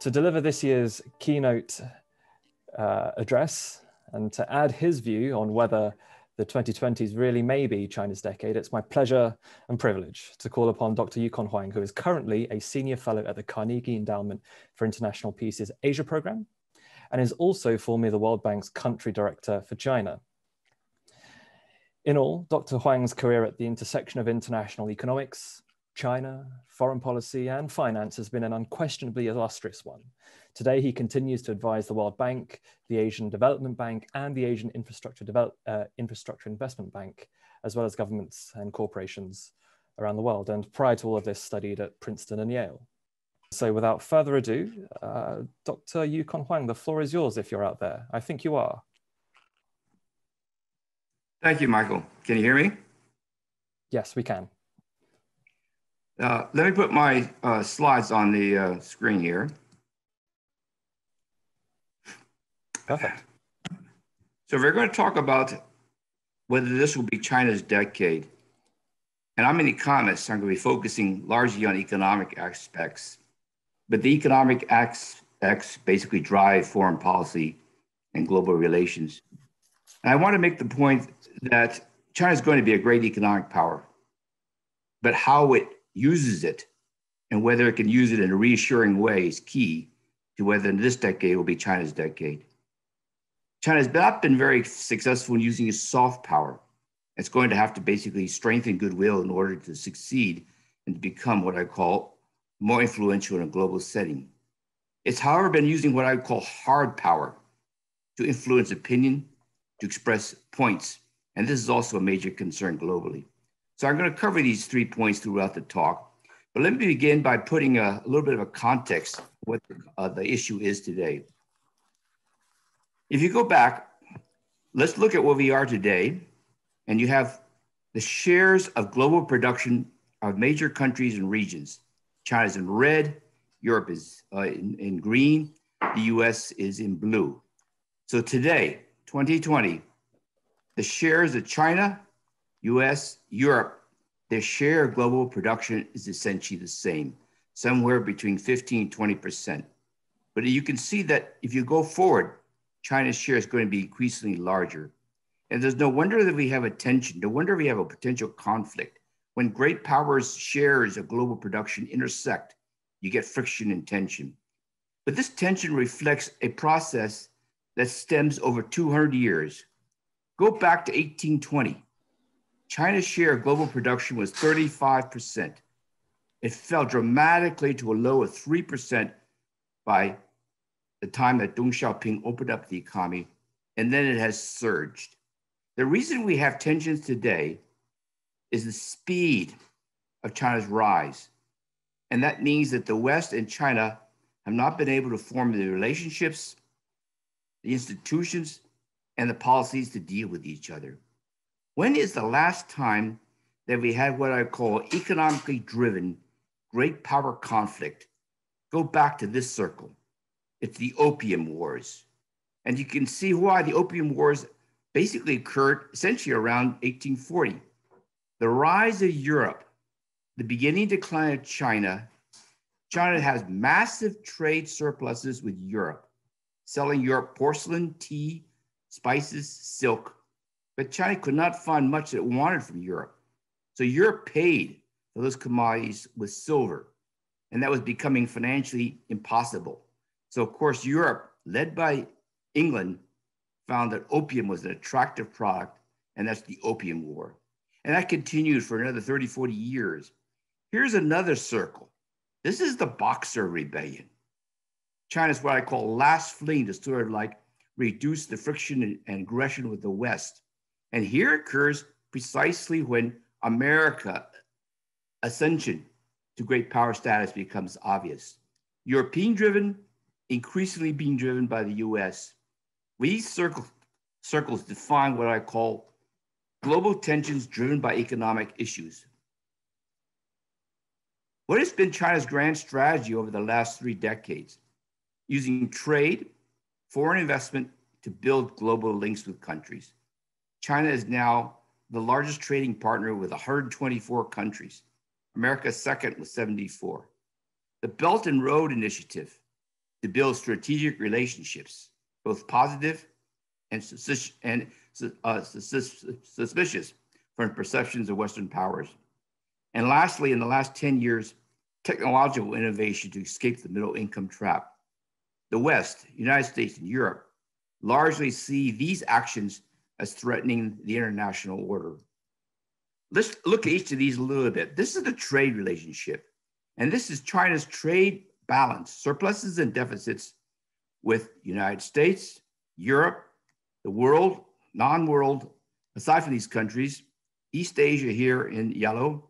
To deliver this year's keynote address and to add his view on whether the 2020s really may be China's decade, it's my pleasure and privilege to call upon Dr. Yukon Huang, who is currently a senior fellow at the Carnegie Endowment for International Peace's Asia Program, and is also formerly the World Bank's country director for China. In all, Dr. Huang's career at the intersection of international economics, China, foreign policy, and finance has been an unquestionably illustrious one. Today, he continues to advise the World Bank, the Asian Development Bank, and the Asian Infrastructure Investment Bank, as well as governments and corporations around the world. And prior to all of this, studied at Princeton and Yale. So without further ado, Dr. Yukon Huang, the floor is yours if you're out there. I think you are. Thank you, Michael. Can you hear me? Yes, we can. Let me put my slides on the screen here. Perfect. So we're going to talk about whether this will be China's decade. And I'm an economist, so I'm going to be focusing largely on economic aspects. But the economic aspects basically drive foreign policy and global relations. And I want to make the point that China is going to be a great economic power, but how it uses it and whether it can use it in a reassuring way is key to whether this decade will be China's decade. China has not been very successful in using its soft power. It's going to have to basically strengthen goodwill in order to succeed and to become what I call more influential in a global setting. It's, however, been using what I call hard power to influence opinion, to express points. And this is also a major concern globally. So I'm going to cover these 3 points throughout the talk. But let me begin by putting a little bit of a context of what the issue is today. If you go back, let's look at where we are today. And you have the shares of global production of major countries and regions. China's in red, Europe is in green, the US is in blue. So today, 2020, the shares of China, US, Europe, their share of global production is essentially the same, somewhere between 15 and 20%. But you can see that if you go forward, China's share is going to be increasingly larger. And there's no wonder that we have a tension, no wonder we have a potential conflict. When great powers' shares of global production intersect, you get friction and tension. But this tension reflects a process that stems over 200 years. Go back to 1820. China's share of global production was 35%. It fell dramatically to a low of 3% by the time that Deng Xiaoping opened up the economy, and then it has surged. The reason we have tensions today is the speed of China's rise. And that means that the West and China have not been able to form the relationships, the institutions, and the policies to deal with each other. When is the last time that we had what I call economically driven great power conflict? Go back to this circle. It's the Opium Wars. And you can see why the Opium Wars basically occurred essentially around 1840. The rise of Europe, the beginning decline of China. China has massive trade surpluses with Europe, selling Europe porcelain, tea, spices, silk. But China could not find much that it wanted from Europe. So Europe paid for those commodities with silver, and that was becoming financially impossible. So of course, Europe, led by England, found that opium was an attractive product, and that's the Opium War. And that continued for another 30, 40 years. Here's another circle. This is the Boxer Rebellion. China's what I call last fling to sort of like reduce the friction and aggression with the West. And here occurs precisely when America ascension to great power status becomes obvious. European-driven, increasingly being driven by the US. These circles define what I call global tensions driven by economic issues. What has been China's grand strategy over the last 3 decades? Using trade, foreign investment to build global links with countries. China is now the largest trading partner with 124 countries. America second with 74. The Belt and Road Initiative to build strategic relationships, both positive and suspicious from perceptions of Western powers. And lastly, in the last 10 years, technological innovation to escape the middle income trap. The West, United States, and Europe largely see these actions as threatening the international order. Let's look at each of these a little bit. This is the trade relationship, and this is China's trade balance, surpluses and deficits with United States, Europe, the world, non-world, aside from these countries, East Asia here in yellow,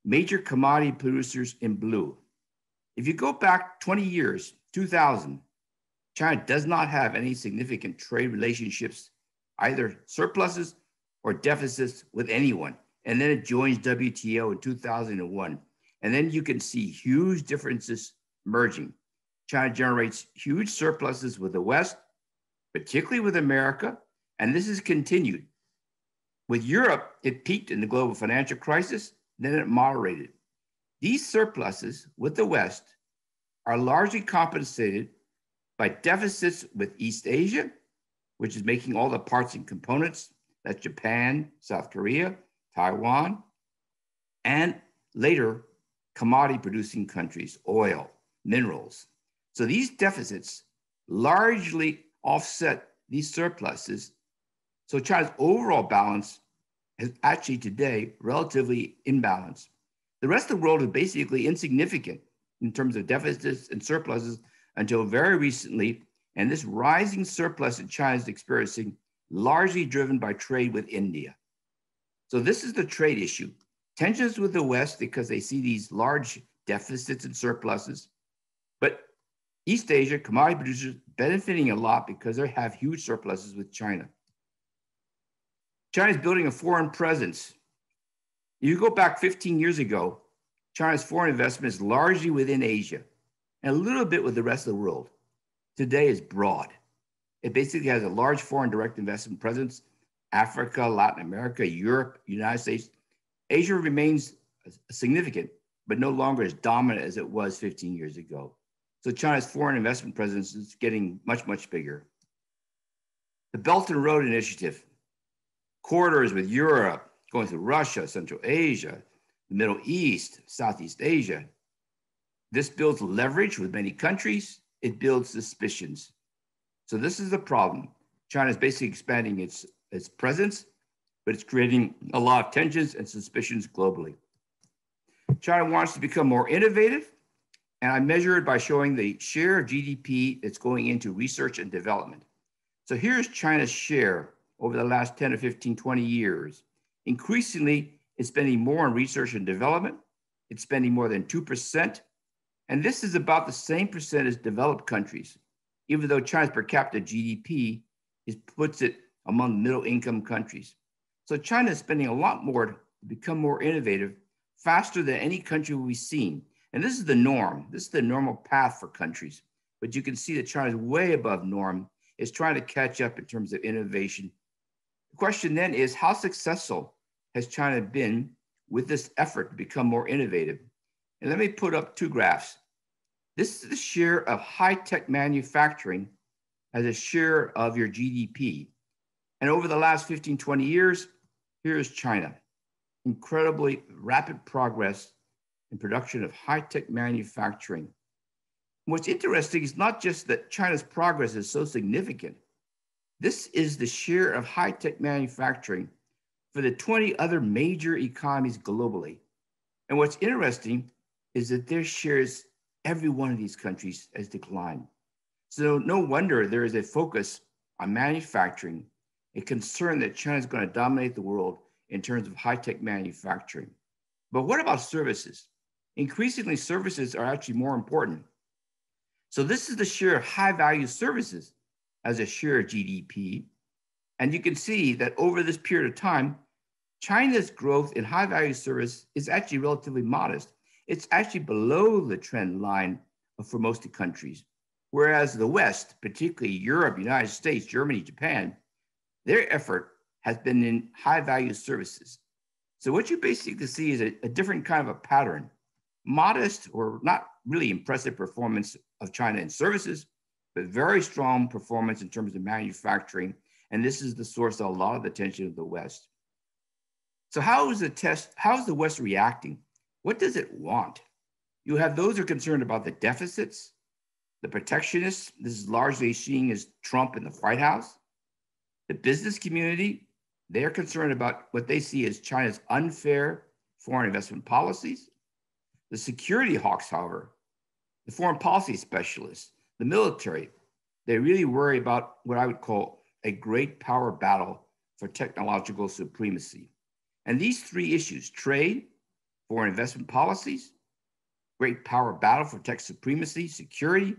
major commodity producers in blue. If you go back 20 years, 2000, China does not have any significant trade relationships, either surpluses or deficits with anyone. And then it joins WTO in 2001. And then you can see huge differences emerging. China generates huge surpluses with the West, particularly with America, and this has continued. With Europe, it peaked in the global financial crisis, then it moderated. These surpluses with the West are largely compensated by deficits with East Asia, which is making all the parts and components. That's Japan, South Korea, Taiwan, and later commodity producing countries, oil, minerals. So these deficits largely offset these surpluses. So China's overall balance is actually today relatively imbalanced. The rest of the world is basically insignificant in terms of deficits and surpluses until very recently. And this rising surplus that China is experiencing, largely driven by trade with India. So this is the trade issue. Tensions with the West because they see these large deficits and surpluses. But East Asia, commodity producers benefiting a lot because they have huge surpluses with China. China's building a foreign presence. You go back 15 years ago, China's foreign investment is largely within Asia and a little bit with the rest of the world. Today is broad. It basically has a large foreign direct investment presence, Africa, Latin America, Europe, United States. Asia remains significant, but no longer as dominant as it was 15 years ago. So China's foreign investment presence is getting much, much bigger. The Belt and Road Initiative, corridors with Europe, going through Russia, Central Asia, the Middle East, Southeast Asia. This builds leverage with many countries. It builds suspicions. So this is the problem. China is basically expanding its presence, but it's creating a lot of tensions and suspicions globally. China wants to become more innovative, and I measure it by showing the share of GDP that's going into research and development. So here's China's share over the last 10 or 15, 20 years. Increasingly, it's spending more on research and development. It's spending more than 2%. And this is about the same percent as developed countries, even though China's per capita GDP puts it among middle income countries. So China is spending a lot more to become more innovative, faster than any country we've seen. And this is the norm. This is the normal path for countries. But you can see that China is way above norm, is trying to catch up in terms of innovation. The question then is, how successful has China been with this effort to become more innovative? And let me put up two graphs. This is the share of high-tech manufacturing as a share of your GDP. And over the last 15, 20 years, here's China. Incredibly rapid progress in production of high-tech manufacturing. What's interesting is not just that China's progress is so significant. This is the share of high-tech manufacturing for the 20 other major economies globally. And what's interesting is that their shares, every one of these countries has declined. So no wonder there is a focus on manufacturing, a concern that China is going to dominate the world in terms of high-tech manufacturing. But what about services? Increasingly, services are actually more important. So this is the share of high-value services as a share of GDP. And you can see that over this period of time, China's growth in high-value service is actually relatively modest. It's actually below the trend line for most countries. Whereas the West, particularly Europe, United States, Germany, Japan, their effort has been in high-value services. So what you basically see is a different kind of a pattern. Modest or not really impressive performance of China in services, but very strong performance in terms of manufacturing. And this is the source of a lot of the tension of the West. So how is the West reacting? What does it want? You have those who are concerned about the deficits, the protectionists. This is largely seen as Trump in the White House. The business community, they're concerned about what they see as China's unfair foreign investment policies. The security hawks, however, the foreign policy specialists, the military, they really worry about what I would call a great power battle for technological supremacy. And these three issues, trade, foreign investment policies, great power battle for tech supremacy, security,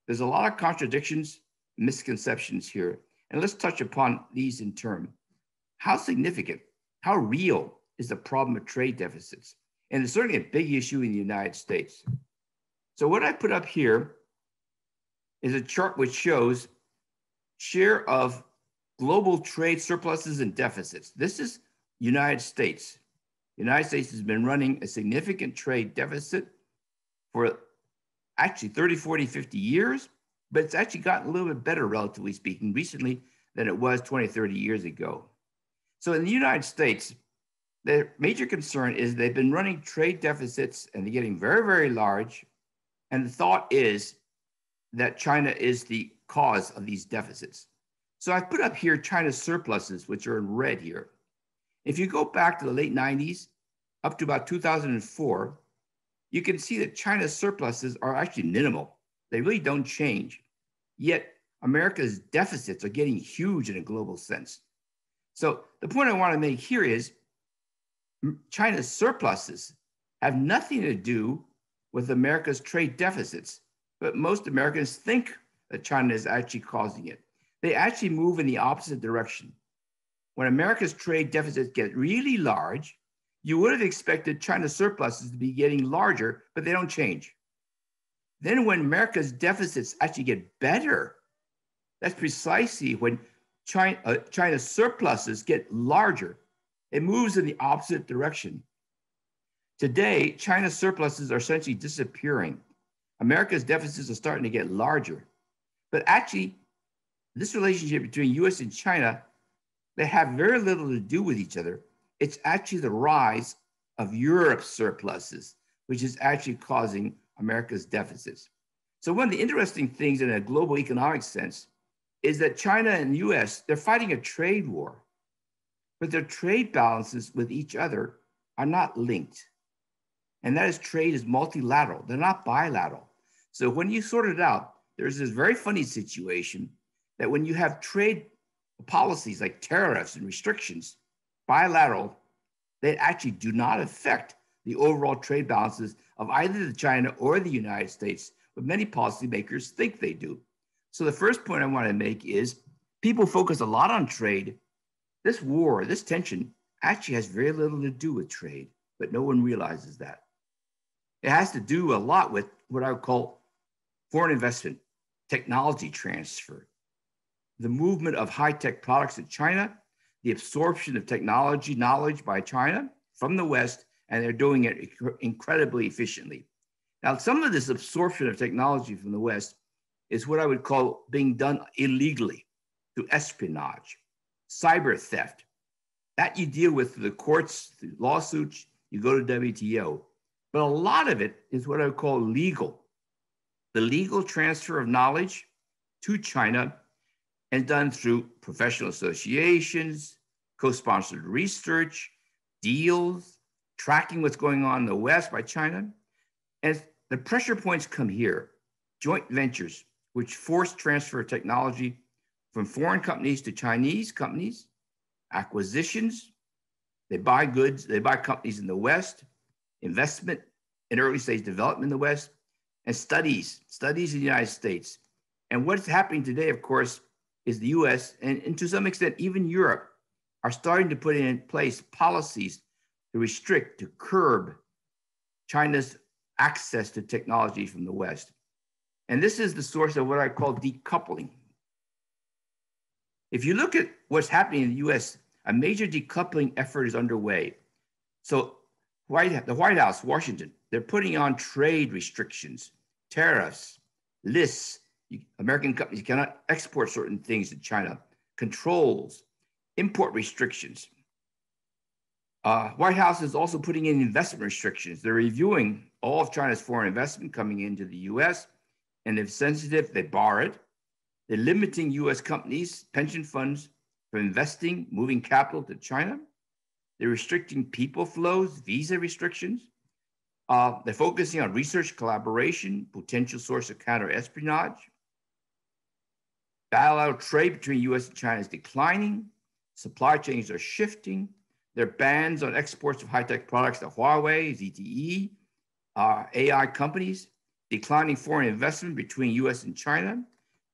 there's a lot of contradictions, misconceptions here. And let's touch upon these in turn. How significant, how real is the problem of trade deficits? And it's certainly a big issue in the United States. So what I put up here is a chart which shows share of global trade surpluses and deficits. This is United States. The United States has been running a significant trade deficit for actually 30, 40, 50 years, but it's actually gotten a little bit better, relatively speaking, recently than it was 20, 30 years ago. So in the United States, the major concern is they've been running trade deficits and they're getting very, very large. And the thought is that China is the cause of these deficits. So I've put up here China's surpluses, which are in red here. If you go back to the late 90s, up to about 2004, you can see that China's surpluses are actually minimal. They really don't change. Yet America's deficits are getting huge in a global sense. So the point I want to make here is China's surpluses have nothing to do with America's trade deficits, but most Americans think that China is actually causing it. They actually move in the opposite direction. When America's trade deficits get really large, you would have expected China's surpluses to be getting larger, but they don't change. Then when America's deficits actually get better, that's precisely when China's surpluses get larger. It moves in the opposite direction. Today, China's surpluses are essentially disappearing. America's deficits are starting to get larger. But actually, this relationship between US and China, they have very little to do with each other. It's actually the rise of Europe's surpluses, which is actually causing America's deficits. So one of the interesting things in a global economic sense is that China and the US, they're fighting a trade war, but their trade balances with each other are not linked. And that is trade is multilateral, they're not bilateral. So when you sort it out, there's this very funny situation that when you have trade policies like tariffs and restrictions, bilateral, they actually do not affect the overall trade balances of either the China or the United States, but many policymakers think they do. So the first point I want to make is people focus a lot on trade. This war, this tension actually has very little to do with trade, but no one realizes that. It has to do a lot with what I would call foreign investment, technology transfer, the movement of high-tech products to China, the absorption of technology knowledge by China from the West, and they're doing it incredibly efficiently. Now, some of this absorption of technology from the West is what I would call being done illegally through espionage, cyber theft. That you deal with through the courts, through lawsuits, you go to WTO. But a lot of it is what I would call legal. The legal transfer of knowledge to China and done through professional associations, co-sponsored research, deals, tracking what's going on in the West by China. And the pressure points come here, joint ventures, which force transfer of technology from foreign companies to Chinese companies, acquisitions, they buy goods, they buy companies in the West, investment in early stage development in the West, and studies in the United States. And what's happening today, of course, is the US and to some extent even Europe are starting to put in place policies to restrict, to curb China's access to technology from the West. And this is the source of what I call decoupling. If you look at what's happening in the US, a major decoupling effort is underway. So the White House, Washington, they're putting on trade restrictions, tariffs, lists. American companies cannot export certain things to China, controls, import restrictions. White House is also putting in investment restrictions. They're reviewing all of China's foreign investment coming into the US, and if sensitive, they bar it. They're limiting US companies, pension funds from investing, moving capital to China. They're restricting people flows, visa restrictions. They're focusing on research collaboration, potential source of counter-espionage. Bilateral trade between US and China is declining. Supply chains are shifting. There are bans on exports of high-tech products to Huawei, ZTE, AI companies, declining foreign investment between US and China,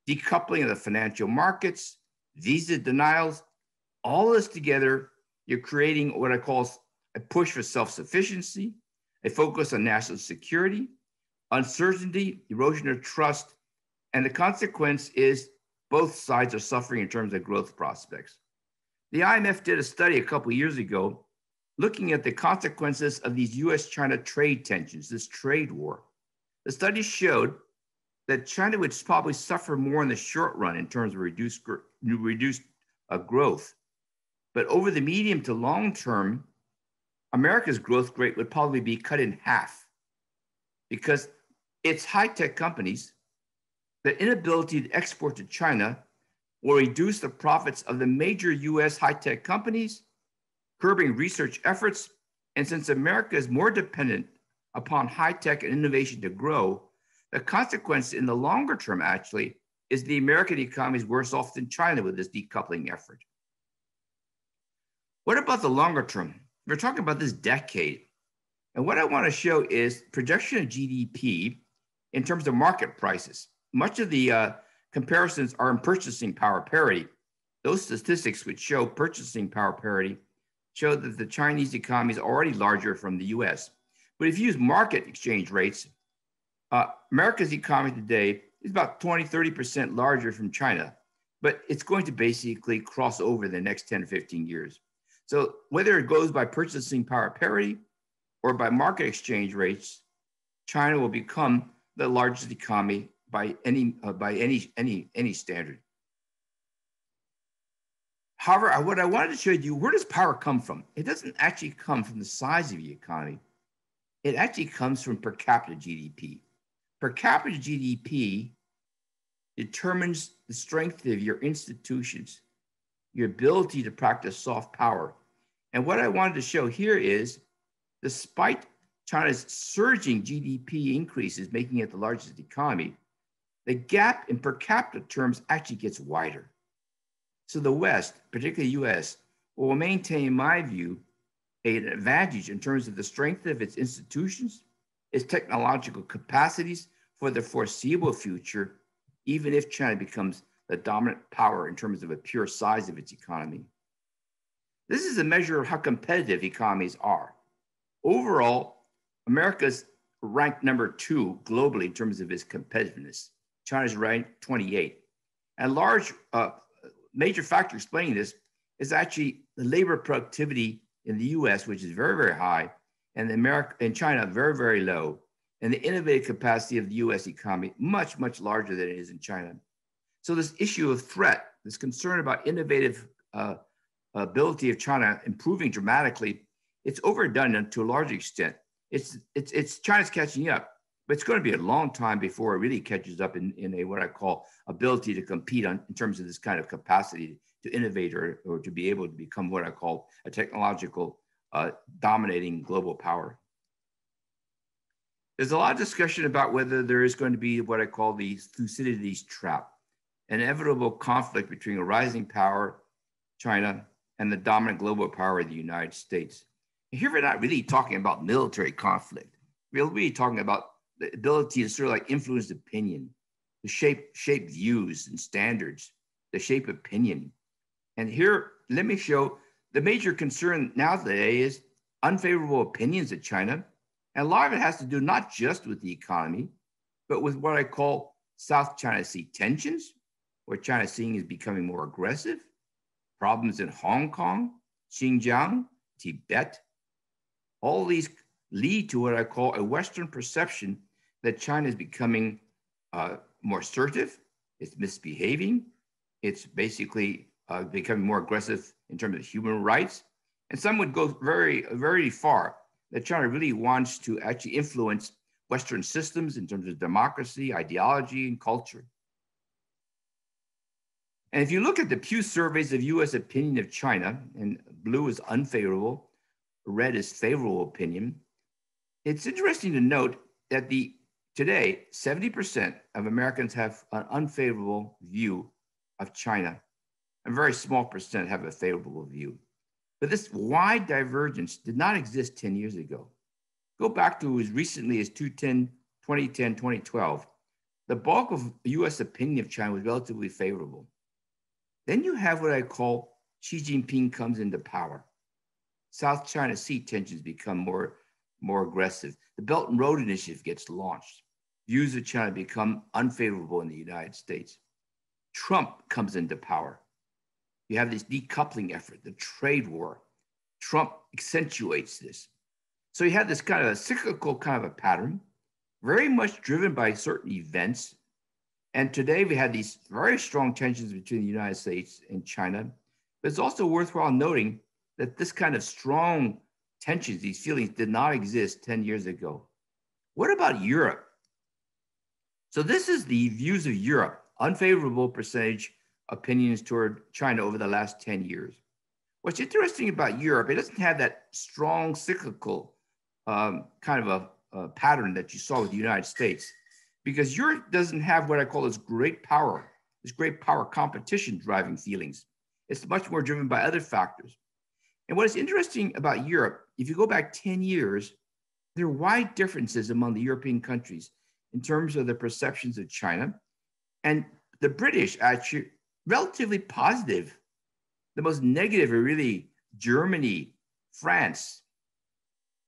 decoupling of the financial markets, visa denials. All this together, you're creating what I call a push for self-sufficiency, a focus on national security, uncertainty, erosion of trust, and the consequence is both sides are suffering in terms of growth prospects. The IMF did a study a couple of years ago looking at the consequences of these US-China trade tensions, this trade war. The study showed that China would probably suffer more in the short run in terms of reduced growth. But over the medium to long term, America's growth rate would probably be cut in half because its high-tech companies, the inability to export to China will reduce the profits of the major US high-tech companies, curbing research efforts. And since America is more dependent upon high-tech and innovation to grow, the consequence in the longer term actually is the American economy is worse off than China with this decoupling effort. What about the longer term? We're talking about this decade. And what I want to show is projection of GDP in terms of market prices. Much of the comparisons are in purchasing power parity. Those statistics which show purchasing power parity show that the Chinese economy is already larger from the US. But if you use market exchange rates, America's economy today is about 20, 30% larger from China, but it's going to basically cross over the next 10 to 15 years. So whether it goes by purchasing power parity or by market exchange rates, China will become the largest economy by any standard. However, what I wanted to show you, where does power come from? It doesn't actually come from the size of the economy. It actually comes from per capita GDP. Per capita GDP determines the strength of your institutions, your ability to practice soft power. And what I wanted to show here is, despite China's surging GDP increases, making it the largest economy, the gap in per capita terms actually gets wider. So the West, particularly US, will maintain, in my view, an advantage in terms of the strength of its institutions, its technological capacities for the foreseeable future, even if China becomes the dominant power in terms of a pure size of its economy. This is a measure of how competitive economies are. Overall, America's ranked number 2 globally in terms of its competitiveness. China's ranked 28. And large major factor explaining this is actually the labor productivity in the US, which is very, very high, and in China, very, very low, and the innovative capacity of the US economy, much, much larger than it is in China. So this issue of threat, this concern about innovative ability of China improving dramatically, it's overdone to a large extent. It's China's catching up, but it's going to be a long time before it really catches up in a what I call ability to compete in terms of this kind of capacity to innovate or to be able to become what I call a technological dominating global power. There's a lot of discussion about whether there is going to be what I call the Thucydides trap, an inevitable conflict between a rising power, China, and the dominant global power of the United States. And here we're not really talking about military conflict. We're really talking about the ability to sort of like influence opinion, to shape views and standards, to shape opinion. And here, let me show the major concern now today is unfavorable opinions of China. And a lot of it has to do not just with the economy, but with what I call South China Sea tensions, where China is seeing is becoming more aggressive, problems in Hong Kong, Xinjiang, Tibet. All these lead to what I call a Western perception that China is becoming more assertive, it's misbehaving, it's basically becoming more aggressive in terms of human rights. And some would go very, very far that China really wants to actually influence Western systems in terms of democracy, ideology, and culture. And if you look at the Pew surveys of US opinion of China, and blue is unfavorable, red is favorable opinion, it's interesting to note that today, 70% of Americans have an unfavorable view of China. A very small percent have a favorable view. But this wide divergence did not exist 10 years ago. Go back to as recently as 2010, 2012. The bulk of US opinion of China was relatively favorable. Then you have what I call Xi Jinping comes into power. South China Sea tensions become more aggressive. The Belt and Road Initiative gets launched. Views of China become unfavorable in the United States. Trump comes into power. You have this decoupling effort, the trade war. Trump accentuates this. So you have this kind of a cyclical kind of a pattern, very much driven by certain events. And today we have these very strong tensions between the United States and China. But it's also worthwhile noting that this kind of strong tensions, these feelings did not exist 10 years ago. What about Europe? So this is the views of Europe, unfavorable percentage opinions toward China over the last 10 years. What's interesting about Europe, it doesn't have that strong cyclical kind of a pattern that you saw with the United States, because Europe doesn't have what I call this great power competition driving feelings. It's much more driven by other factors. And what is interesting about Europe, if you go back 10 years, there are wide differences among the European countries in terms of the perceptions of China. And the British actually relatively positive. The most negative are really Germany, France.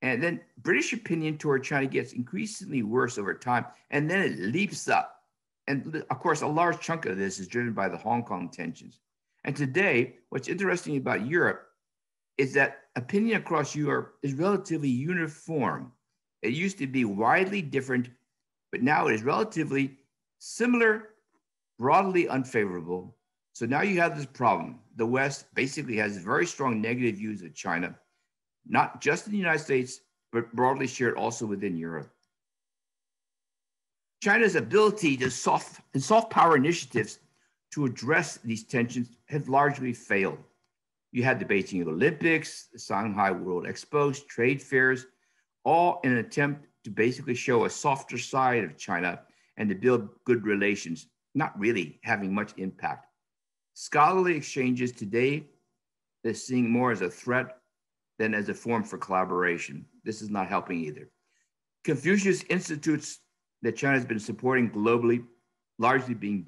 And then British opinion toward China gets increasingly worse over time, and then it leaps up. And of course, a large chunk of this is driven by the Hong Kong tensions. And today, what's interesting about Europe is that opinion across Europe is relatively uniform. It used to be widely different, but now it is relatively similar, broadly unfavorable. So now you have this problem. The West basically has very strong negative views of China, not just in the United States, but broadly shared also within Europe. China's ability to soft power initiatives to address these tensions have largely failed. You had the Beijing Olympics, the Shanghai World Expos, trade fairs, all in an attempt to basically show a softer side of China and to build good relations, not really having much impact. Scholarly exchanges today, they're seeing more as a threat than as a form for collaboration. This is not helping either. Confucius institutes that China has been supporting globally, largely being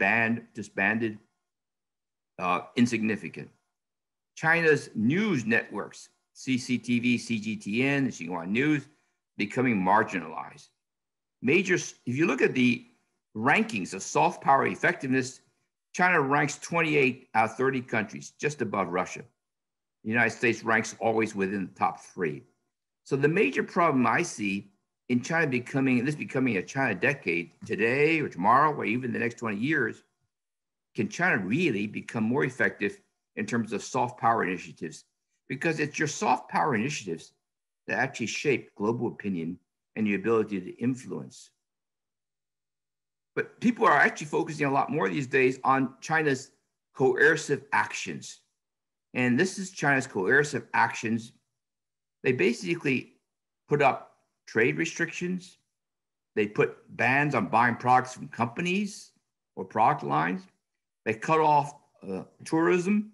disbanded, insignificant. China's news networks, CCTV, CGTN, Xinhua News, becoming marginalized. If you look at the rankings of soft power effectiveness, China ranks 28 out of 30 countries, just above Russia. The United States ranks always within the top 3. So the major problem I see in China becoming a China decade today or tomorrow or even the next 20 years, can China really become more effective in terms of soft power initiatives? Because it's your soft power initiatives that actually shape global opinion and your ability to influence. But people are actually focusing a lot more these days on China's coercive actions. And this is China's coercive actions. They basically put up trade restrictions. They put bans on buying products from companies or product lines. They cut off tourism.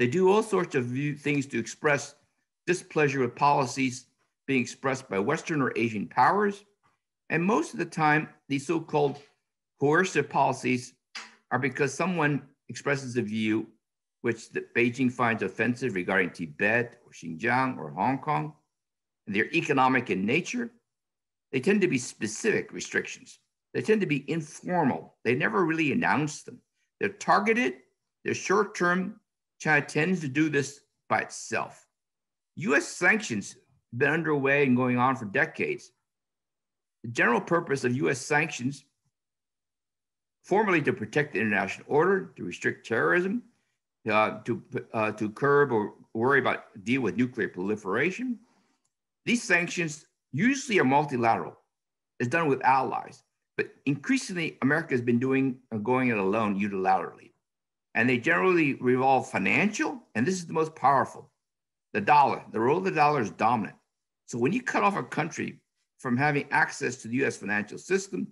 They do all sorts of things to express displeasure with policies being expressed by Western or Asian powers. And most of the time, these so-called coercive policies are because someone expresses a view which Beijing finds offensive regarding Tibet or Xinjiang or Hong Kong. And they're economic in nature. They tend to be specific restrictions. They tend to be informal. They never really announce them. They're targeted. They're short-term. China tends to do this by itself. US sanctions have been underway and going on for decades. The general purpose of US sanctions formerly to protect the international order, to restrict terrorism, to curb or worry about deal with nuclear proliferation. These sanctions usually are multilateral. It's done with allies, but increasingly America has been going it alone unilaterally. And they generally revolve financial, and this is the most powerful. The dollar, the role of the dollar is dominant. So when you cut off a country from having access to the US financial system,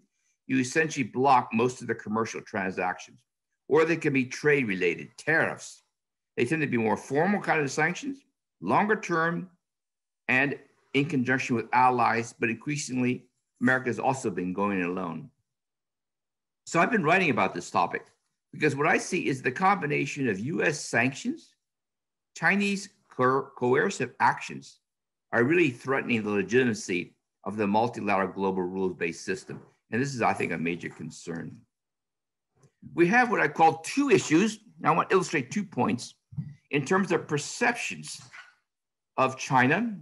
you essentially block most of the commercial transactions, or they can be trade related, tariffs. They tend to be more formal kind of sanctions, longer term, and in conjunction with allies, but increasingly, America has also been going it alone. So I've been writing about this topic because what I see is the combination of US sanctions, Chinese coercive actions are really threatening the legitimacy of the multilateral global rules-based system. And this is, I think, a major concern. We have what I call two issues. I want to illustrate 2 points in terms of perceptions of China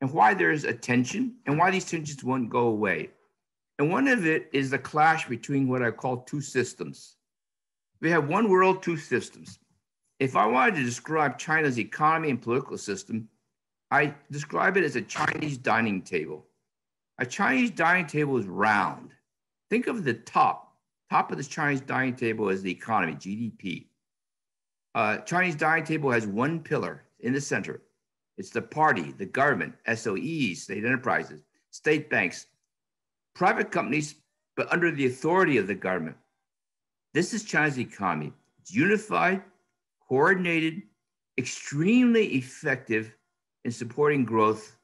and why there's a tension and why these tensions won't go away. And one of it is the clash between what I call two systems. We have one world, two systems. If I wanted to describe China's economy and political system, I describe it as a Chinese dining table. A Chinese dining table is round. Think of the top of this Chinese dining table as the economy, GDP. Chinese dining table has one pillar in the center. It's the party, the government, SOEs, state enterprises, state banks, private companies, but under the authority of the government. This is China's economy. It's unified, coordinated, extremely effective in supporting growth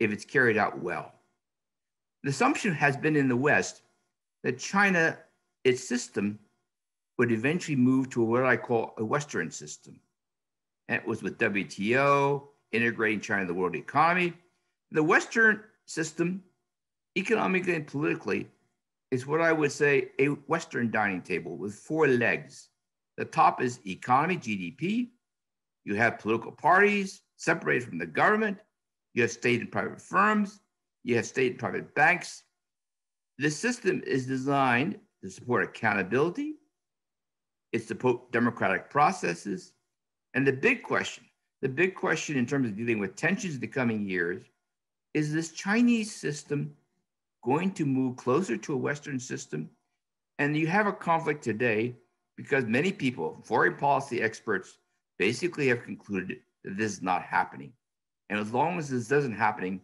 if it's carried out well. The assumption has been in the West that China, its system, would eventually move to what I call a Western system. And it was with WTO, integrating China in the world economy. The Western system, economically and politically, is what I would say a Western dining table with 4 legs. The top is economy, GDP. You have political parties separated from the government. You have state and private firms. You have state and private banks. This system is designed to support accountability. It's to support democratic processes. And the big question in terms of dealing with tensions in the coming years, is this Chinese system going to move closer to a Western system? And you have a conflict today because many people, foreign policy experts, basically have concluded that this is not happening. And as long as this doesn't happen,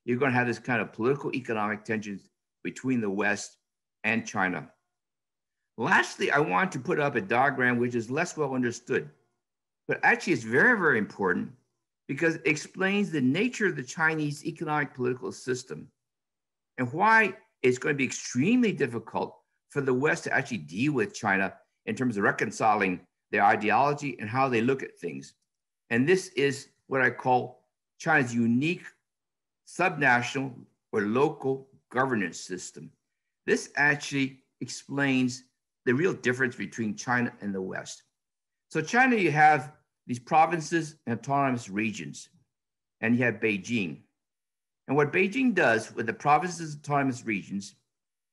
you're going to have this kind of political economic tensions between the West and China. Lastly, I want to put up a diagram which is less well understood, but actually it's very, very important because it explains the nature of the Chinese economic political system and why it's going to be extremely difficult for the West to actually deal with China in terms of reconciling their ideology and how they look at things. And this is what I call China's unique subnational or local governance system. This actually explains the real difference between China and the West. So China, you have these provinces and autonomous regions, and you have Beijing. And what Beijing does with the provinces and autonomous regions,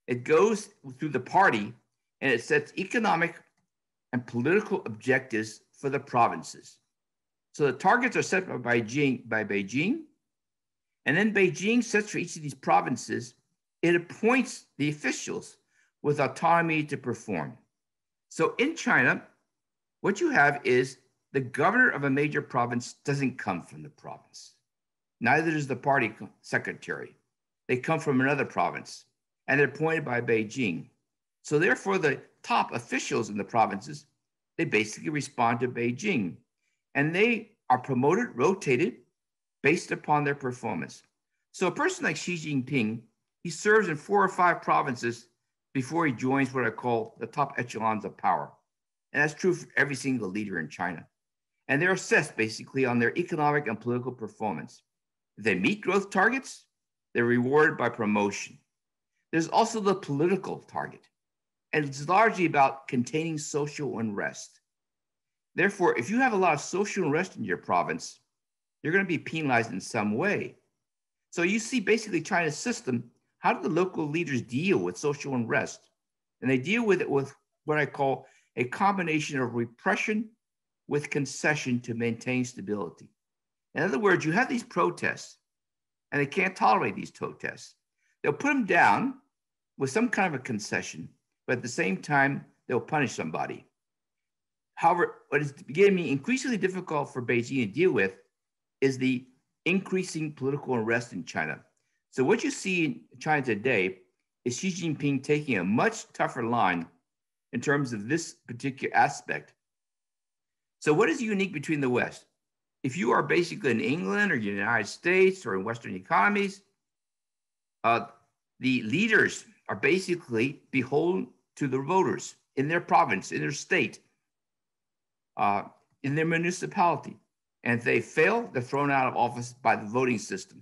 it goes through the party and it sets economic and political objectives for the provinces. So the targets are set by Beijing, and then Beijing sets for each of these provinces, it appoints the officials with autonomy to perform. So in China, what you have is the governor of a major province doesn't come from the province. Neither does the party secretary. They come from another province, and they're appointed by Beijing. So therefore, the top officials in the provinces, they basically respond to Beijing, and they are promoted, rotated, based upon their performance. So a person like Xi Jinping, he serves in 4 or 5 provinces before he joins what I call the top echelons of power. And that's true for every single leader in China. And they're assessed basically on their economic and political performance. If they meet growth targets, they're rewarded by promotion. There's also the political target, and it's largely about containing social unrest. Therefore, if you have a lot of social unrest in your province, you're going to be penalized in some way. So you see basically China's system, how do the local leaders deal with social unrest? And they deal with it with what I call a combination of repression with concession to maintain stability. In other words, you have these protests, and they can't tolerate these protests. They'll put them down with some kind of a concession, but at the same time, they'll punish somebody. However, what is becoming increasingly difficult for Beijing to deal with is the increasing political unrest in China. So what you see in China today is Xi Jinping taking a much tougher line in terms of this particular aspect. So what is unique between the West? If you are basically in England or the United States or in Western economies, the leaders are basically beholden to the voters in their province, in their state, in their municipality. And if they fail, they're thrown out of office by the voting system.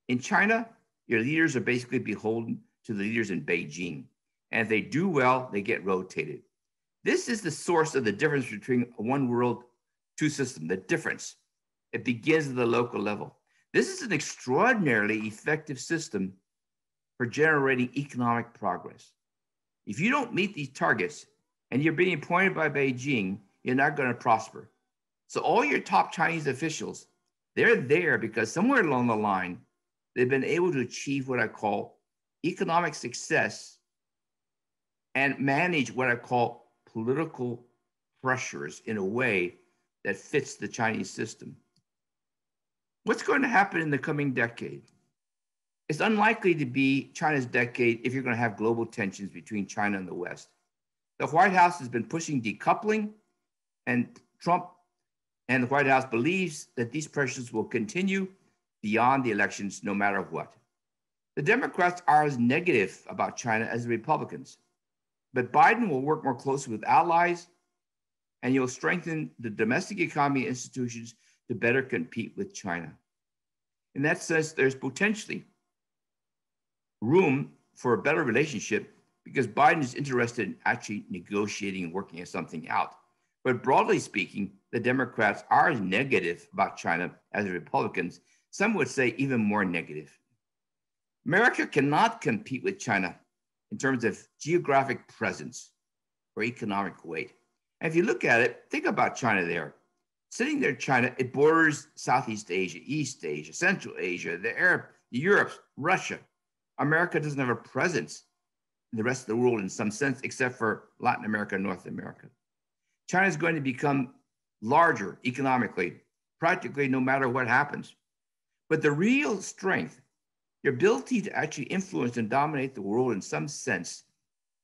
In China, your leaders are basically beholden to the leaders in Beijing. And if they do well, they get rotated. This is the source of the difference between a one world, two system, the difference. It begins at the local level. This is an extraordinarily effective system for generating economic progress. If you don't meet these targets and you're being appointed by Beijing, you're not going to prosper. So all your top Chinese officials, they're there because somewhere along the line, they've been able to achieve what I call economic success and manage what I call political pressures in a way that fits the Chinese system. What's going to happen in the coming decade? It's unlikely to be China's decade if you're going to have global tensions between China and the West. The White House has been pushing decoupling, and Trump and the White House believes that these pressures will continue beyond the elections no matter what. The Democrats are as negative about China as the Republicans, but Biden will work more closely with allies, and he'll strengthen the domestic economy and institutions to better compete with China. In that sense, there's potentially room for a better relationship because Biden is interested in actually negotiating and working something out. But broadly speaking, the Democrats are as negative about China as the Republicans. Some would say even more negative. America cannot compete with China in terms of geographic presence or economic weight. And if you look at it, think about China there. Sitting there in China, it borders Southeast Asia, East Asia, Central Asia, Europe, Russia. America doesn't have a presence in the rest of the world in some sense, except for Latin America and North America. China is going to become larger economically, practically no matter what happens. But the real strength, your ability to actually influence and dominate the world in some sense,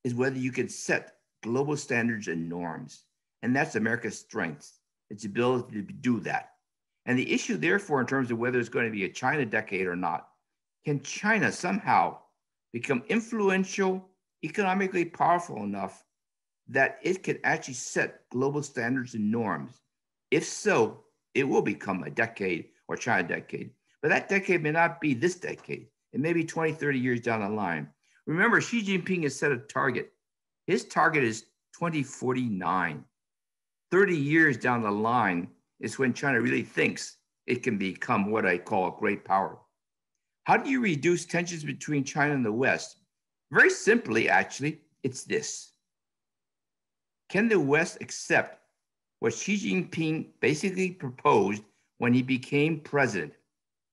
is whether you can set global standards and norms. And that's America's strength, its ability to do that. And the issue, therefore, in terms of whether it's going to be a China decade or not, can China somehow become influential, economically powerful enough that it can actually set global standards and norms? If so, it will become a decade or China decade. But that decade may not be this decade. It may be 20, 30 years down the line. Remember, Xi Jinping has set a target. His target is 2049. 30 years down the line is when China really thinks it can become what I call a great power. How do you reduce tensions between China and the West? Very simply, actually, it's this. Can the West accept what Xi Jinping basically proposed when he became president?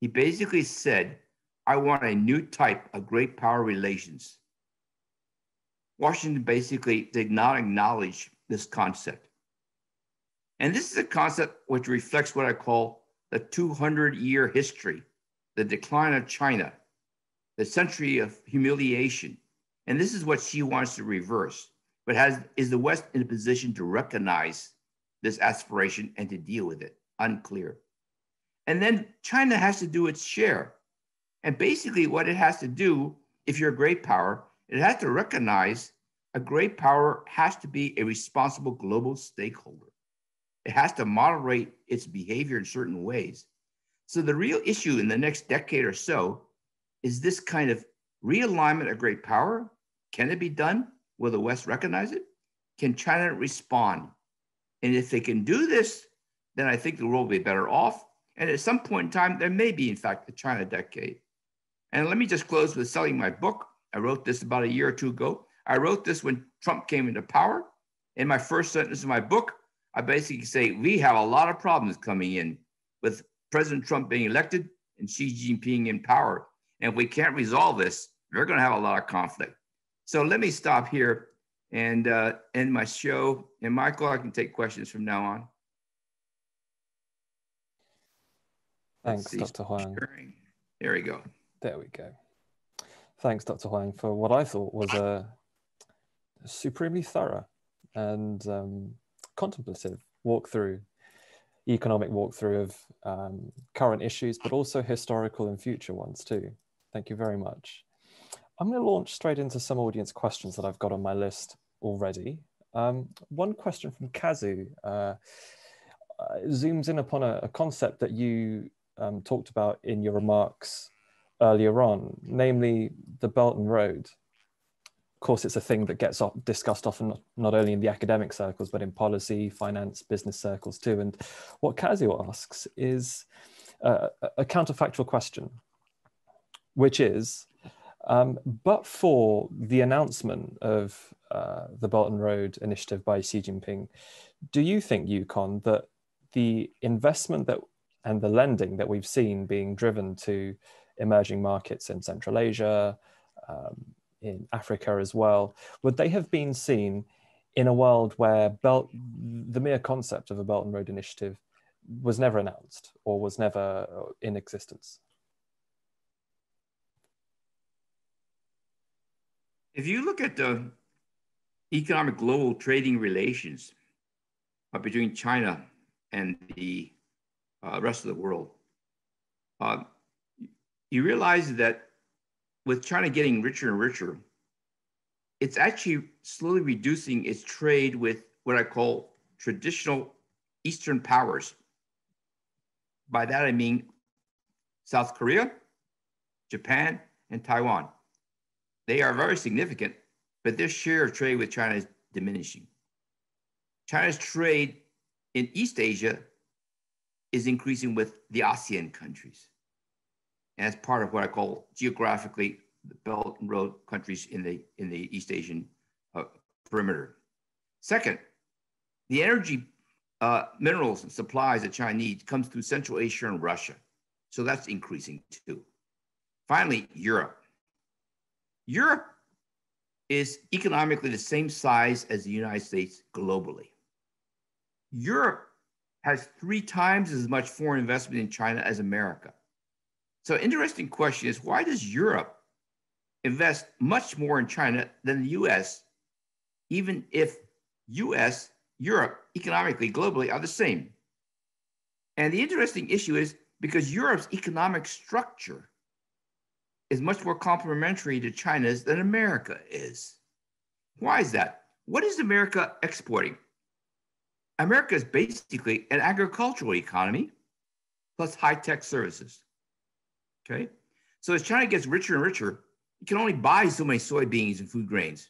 He basically said, I want a new type of great power relations. Washington basically did not acknowledge this concept. And this is a concept which reflects what I call the 200-year history, the decline of China, the century of humiliation. And this is what Xi wants to reverse. But is the West in a position to recognize this aspiration and to deal with it? Unclear. And then China has to do its share. And basically what it has to do, if you're a great power, it has to recognize a great power has to be a responsible global stakeholder. It has to moderate its behavior in certain ways. So the real issue in the next decade or so is this kind of realignment of great power. Can it be done? Will the West recognize it? Can China respond? And if they can do this, then I think the world will be better off. And at some point in time, there may be, in fact, a China decade. And let me just close with selling my book. I wrote this about a year or two ago. I wrote this when Trump came into power. In my first sentence of my book, I basically say we have a lot of problems coming in with President Trump being elected and Xi Jinping in power. And if we can't resolve this, we're going to have a lot of conflict. So let me stop here and end my show. And Michael, I can take questions from now on. Thanks, Dr. Huang. There we go. There we go. Thanks, Dr. Huang, for what I thought was a supremely thorough and contemplative economic walkthrough of current issues, but also historical and future ones too. Thank you very much. I'm going to launch straight into some audience questions that I've got on my list already. One question from Kazu zooms in upon a concept that you talked about in your remarks earlier on, namely the Belt and Road. Of course, it's a thing that gets discussed often, not only in the academic circles, but in policy, finance, business circles too. And what Kazu asks is a counterfactual question, which is, but for the announcement of the Belt and Road Initiative by Xi Jinping, do you think, Yukon, that the investment and the lending that we've seen being driven to emerging markets in Central Asia, in Africa as well, would they have been seen in a world where the mere concept of a Belt and Road Initiative was never announced or was never in existence? If you look at the economic global trading relations between China and the rest of the world, you realize that with China getting richer and richer, it's actually slowly reducing its trade with what I call traditional Eastern powers. By that, I mean South Korea, Japan, and Taiwan. They are very significant, but their share of trade with China is diminishing. China's trade in East Asia is increasing with the ASEAN countries. And that's part of what I call geographically the Belt and Road countries in the East Asian perimeter. Second, the energy minerals and supplies that China needs comes through Central Asia and Russia. So that's increasing too. Finally, Europe. Europe is economically the same size as the United States globally. Europe has 3 times as much foreign investment in China as America. So interesting question is, why does Europe invest much more in China than the US, even if US, Europe, economically, globally are the same? And the interesting issue is because Europe's economic structure is much more complementary to China's than America is. Why is that? What is America exporting? America is basically an agricultural economy plus high-tech services. Okay, so as China gets richer and richer, it can only buy so many soybeans and food grains.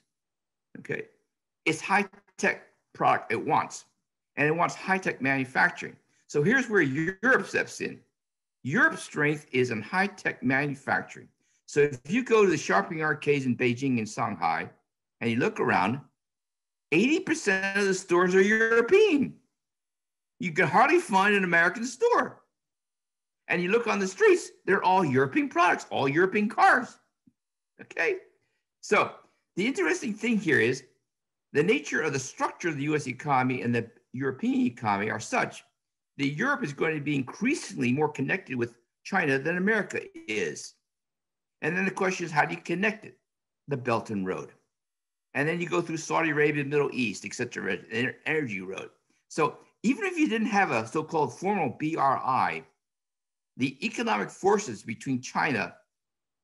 Okay, it's high-tech product it wants, and it wants high-tech manufacturing. So here's where Europe steps in. Europe's strength is in high-tech manufacturing. So if you go to the shopping arcades in Beijing and Shanghai, and you look around, 80% of the stores are European. You can hardly find an American store. And you look on the streets, they're all European products, all European cars. Okay? So the interesting thing here is the nature of the structure of the US economy and the European economy are such that Europe is going to be increasingly more connected with China than America is. And then the question is, how do you connect it? The Belt and Road. And then you go through Saudi Arabia, Middle East, et cetera, energy road. So even if you didn't have a so-called formal BRI, the economic forces between China,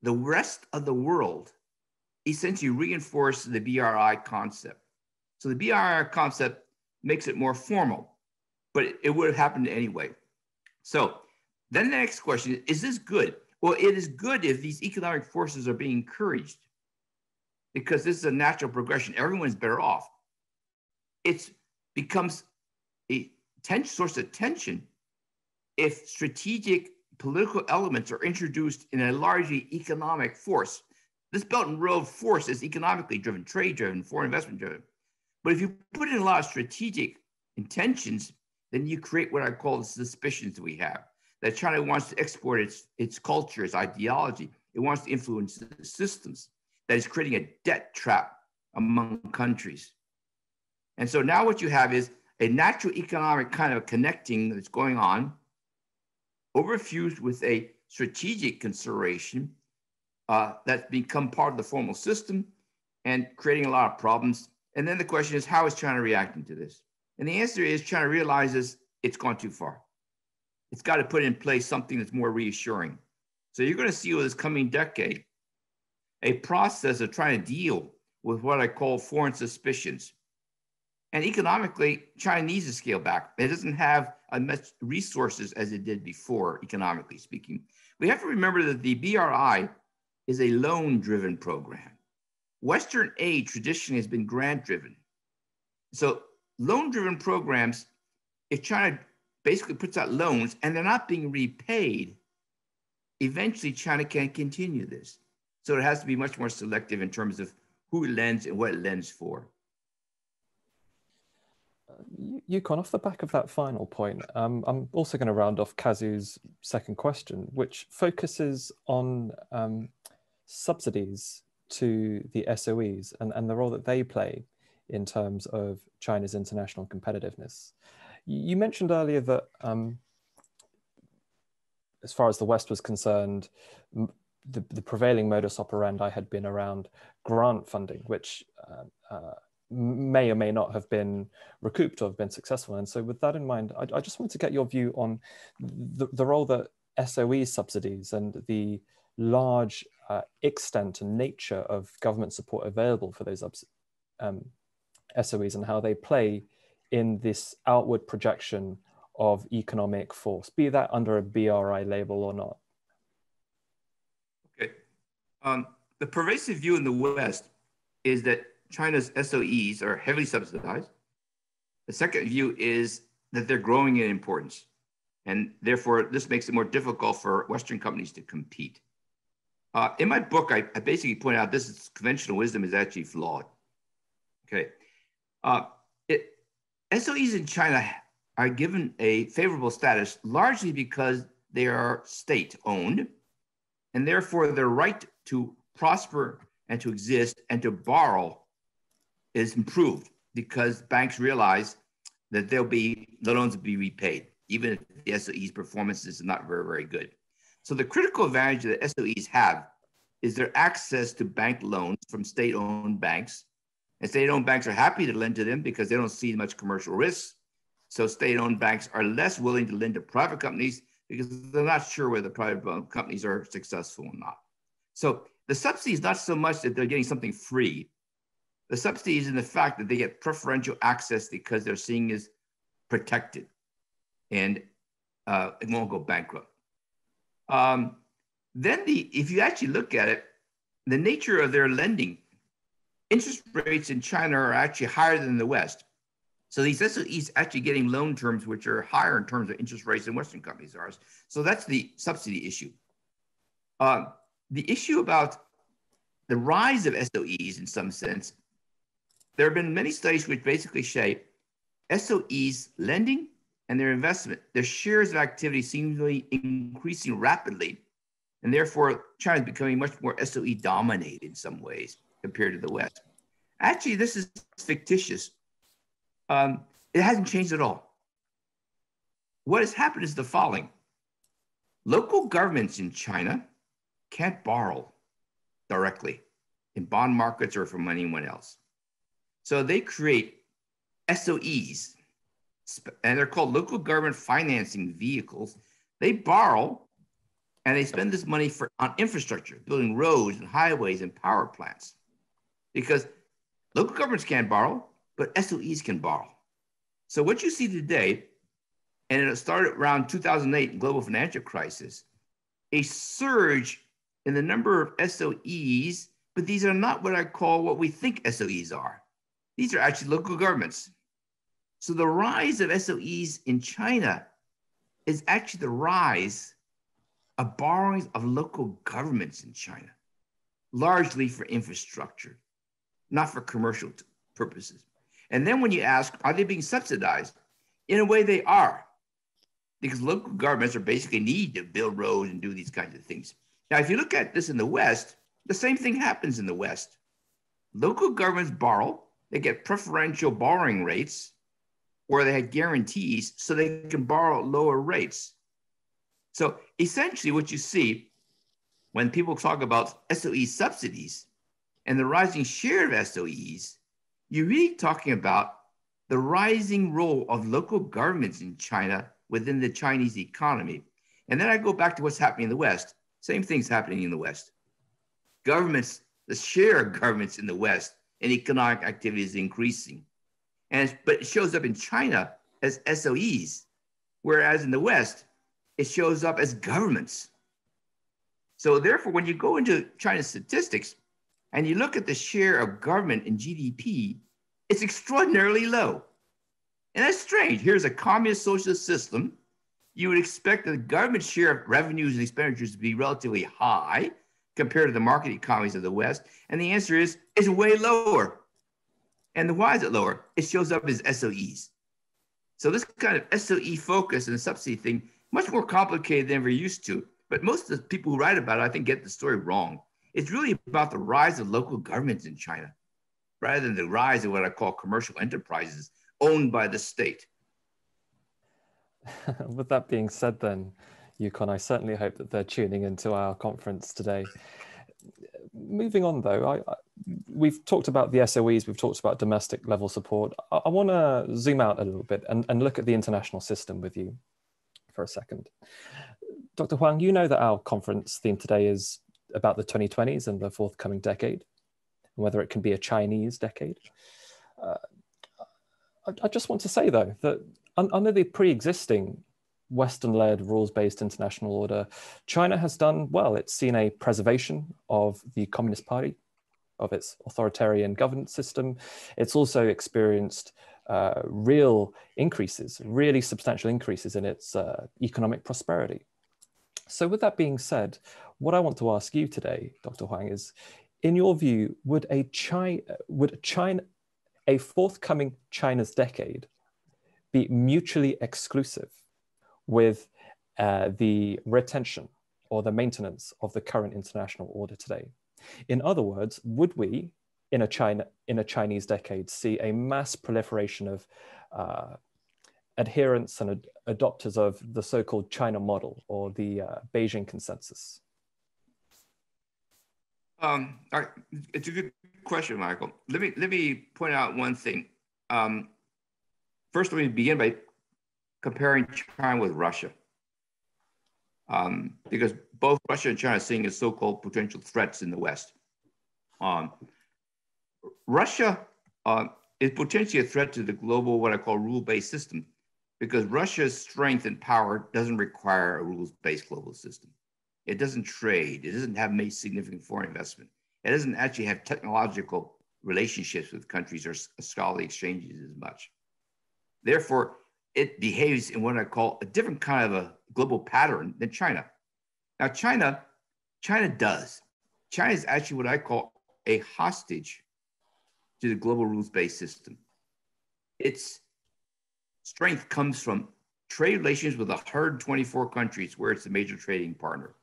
the rest of the world, essentially reinforce the BRI concept. So the BRI concept makes it more formal, but it would have happened anyway. So then the next question is this good? Well, it is good if these economic forces are being encouraged, because this is a natural progression. Everyone's better off. It becomes a source of tension if strategic political elements are introduced in a largely economic force. This Belt and Road force is economically driven, trade driven, foreign investment driven. But if you put in a lot of strategic intentions, then you create what I call the suspicions that we have, that China wants to export its culture, its ideology. It wants to influence the systems, that is creating a debt trap among countries. And so now what you have is a natural economic kind of connecting that's going on, overfused with a strategic consideration that's become part of the formal system and creating a lot of problems. And then the question is, how is China reacting to this? And the answer is China realizes it's gone too far. It's got to put in place something that's more reassuring. So you're going to see over this coming decade a process of trying to deal with what I call foreign suspicions. And economically, China needs to scale back. It doesn't have as much resources as it did before, economically speaking. We have to remember that the BRI is a loan-driven program. Western aid traditionally has been grant-driven. So loan-driven programs, if China basically puts out loans and they're not being repaid, eventually China can't continue this. So it has to be much more selective in terms of who it lends and what it lends for. Yukon, off the back of that final point, I'm also going to round off Kazu's second question, which focuses on subsidies to the SOEs and the role that they play in terms of China's international competitiveness. You mentioned earlier that as far as the West was concerned, the prevailing modus operandi had been around grant funding, which may or may not have been recouped or have been successful. And so with that in mind, I just wanted to get your view on the role that SOE subsidies and the large extent and nature of government support available for those SOEs and how they play in this outward projection of economic force, be that under a BRI label or not. Okay. The pervasive view in the West is that China's SOEs are heavily subsidized. The second view is that they're growing in importance. And therefore, this makes it more difficult for Western companies to compete. In my book, I basically point out this conventional wisdom is actually flawed. Okay. SOEs in China are given a favorable status largely because they are state-owned, and therefore their right to prosper and to exist and to borrow is improved because banks realize that the loans will be repaid, even if the SOE's performance is not very, very good. So the critical advantage that SOEs have is their access to bank loans from state-owned banks. And state-owned banks are happy to lend to them because they don't see much commercial risk. So state-owned banks are less willing to lend to private companies because they're not sure whether private companies are successful or not. So the subsidy is not so much that they're getting something free. The subsidy is in the fact that they get preferential access because they're seen as protected and it won't go bankrupt. If you actually look at it, the nature of their lending, interest rates in China are actually higher than the West. So these SOEs actually getting loan terms which are higher in terms of interest rates than Western companies are. So that's the subsidy issue. The issue about the rise of SOEs in some sense, there have been many studies which basically say SOEs lending and their investment, their shares of activity seemingly increasing rapidly. And therefore, China is becoming much more SOE dominated in some ways compared to the West. Actually, this is fictitious. It hasn't changed at all. What has happened is the following. Local governments in China can't borrow directly in bond markets or from anyone else. So they create SOEs, and they're called local government financing vehicles. They borrow and they spend this money on infrastructure, building roads and highways and power plants. Because local governments can't borrow, but SOEs can borrow. So what you see today, and it started around 2008 global financial crisis, a surge in the number of SOEs, but these are not what I call what we think SOEs are. These are actually local governments. So the rise of SOEs in China is actually the rise of borrowings of local governments in China. largely for infrastructure, not for commercial purposes. And then when you ask, are they being subsidized? In a way, they are, because local governments are basically need to build roads and do these kinds of things. Now, if you look at this in the West, the same thing happens in the West. Local governments borrow, they get preferential borrowing rates, or they had guarantees so they can borrow at lower rates. So essentially what you see when people talk about SOE subsidies and the rising share of SOEs, you're really talking about the rising role of local governments in China within the Chinese economy. And then I go back to what's happening in the West. Same thing's happening in the West. Governments, the share of governments in the West and economic activity is increasing. But it shows up in China as SOEs, whereas in the West, it shows up as governments. So therefore, when you go into China's statistics and you look at the share of government in GDP, it's extraordinarily low. And that's strange. Here's a communist socialist system. You would expect the government share of revenues and expenditures to be relatively high compared to the market economies of the West. And the answer is, it's way lower. And why is it lower? It shows up as SOEs. So this kind of SOE focus and subsidy thing, much more complicated than we're used to. But most of the people who write about it, I think, get the story wrong. It's really about the rise of local governments in China, rather than the rise of what I call commercial enterprises owned by the state. With that being said then, Yukon, I certainly hope that they're tuning into our conference today. Moving on though, we've talked about the SOEs, we've talked about domestic level support. I want to zoom out a little bit and look at the international system with you for a second. Dr. Huang, you know that our conference theme today is about the 2020s and the forthcoming decade, and whether it can be a Chinese decade. I just want to say though, that under the pre-existing Western-led rules-based international order, China has done well. It's seen a preservation of the Communist Party, of its authoritarian governance system. It's also experienced real increases, really substantial increases in its economic prosperity. So with that being said, what I want to ask you today, Dr. Huang, is, in your view, would a forthcoming China's decade be mutually exclusive with the retention or the maintenance of the current international order today? In other words, would we, in a Chinese decade, see a mass proliferation of adherents and adopters of the so-called China model or the Beijing consensus? It's a good question, Michael. Let me point out one thing. First, let me begin by comparing China with Russia, because both Russia and China are seeing as so-called potential threats in the West. Russia is potentially a threat to the global, what I call rule-based system, because Russia's strength and power doesn't require a rules-based global system. It doesn't trade. It doesn't have made significant foreign investment. It doesn't actually have technological relationships with countries or scholarly exchanges as much. Therefore, it behaves in what I call a different kind of a global pattern than China. Now, China does. China is actually what I call a hostage to the global rules-based system. Its strength comes from trade relations with 124 countries where it's a major trading partner.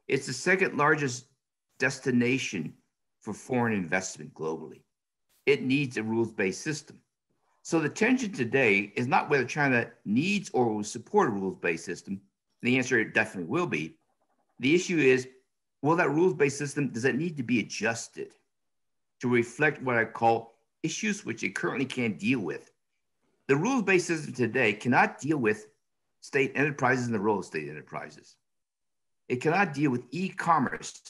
It's the second largest destination for foreign investment globally. It needs a rules-based system. So the tension today is not whether China needs or will support a rules-based system. The answer, it definitely will be. The issue is, will that rules-based system, does it need to be adjusted to reflect what I call issues which it currently can't deal with? The rules-based system today cannot deal with state enterprises and the role of state enterprises. It cannot deal with e-commerce.